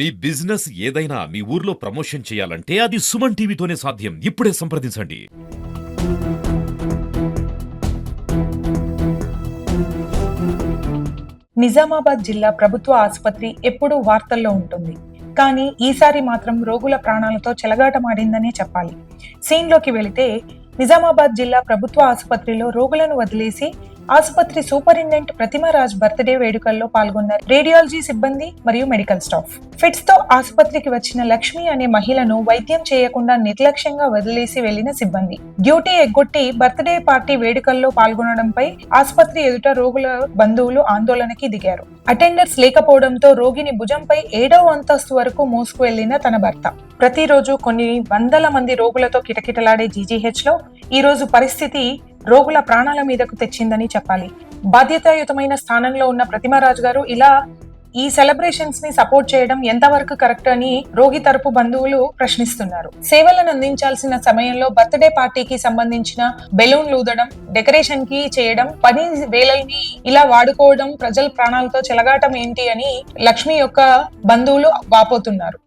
మీ business ఏదైనా మీ ఊర్లో promotion చేయాలంటే అది సుమన్ టీవీతోనే సాధ్యం. ఇప్పుడే సంప్రదించండి. నిజామాబాద్ జిల్లా ప్రభుత్వ ఆసుపత్రి ఎప్పుడూ వార్తల్లో ఉంటుంది. కానీ ఈసారి మాత్రం రోగుల ప్రాణాలతో చెలగాటమాడిందనే చెప్పాలి. సీన్లోకి వెళితే నిజామాబాద్ జిల్లా ప్రభుత్వ ఆసుపత్రిలో రోగులను వదిలేసి ఆసుపత్రి సూపరింటెండెంట్ ప్రతిమరాజ్ బర్త్డే వేడుకల్లో పాల్గొన్నారు రేడియాలజీ సిబ్బంది మరియు మెడికల్ స్టాఫ్. ఫిట్స్ తో ఆసుపత్రికి వచ్చిన లక్ష్మి అనే మహిళను వైద్యం చేయకుండా నిర్లక్ష్యంగా వదిలేసి వెళ్లిన సిబ్బంది డ్యూటీ ఎగ్గొట్టి బర్త్డే పార్టీ వేడుకల్లో పాల్గొనడంపై ఆసుపత్రి ఎదుట రోగుల బంధువులు ఆందోళనకి దిగారు. అటెండర్స్ లేకపోవడంతో రోగిని భుజంపై 7వ అంతస్తు వరకు మోసుకు వెళ్లిన తన భర్త. ప్రతిరోజు కొన్ని వందల మంది రోగులతో కిటకిటలాడే జీజీహెచ్ లో ఈ రోజు పరిస్థితి రోగుల ప్రాణాల మీదకు తెచ్చిందని చెప్పాలి. బాధ్యతాయుతమైన స్థానంలో ఉన్న ప్రతిమరాజు గారు ఇలా ఈ సెలబ్రేషన్స్ ని సపోర్ట్ చేయడం ఎంతవరకు కరెక్ట్ అని రోగి తరపు బంధువులు ప్రశ్నిస్తున్నారు. సేవలను అందించాల్సిన సమయంలో బర్త్డే పార్టీకి సంబంధించిన బెలూన్లు ఊదడం, డెకరేషన్ కి చేయడం, పని వేళల్ని ఇలా వాడుకోవడం ప్రజల ప్రాణాలతో చెలగాటం ఏంటి అని లక్ష్మి యొక్క బంధువులు వాపోతున్నారు.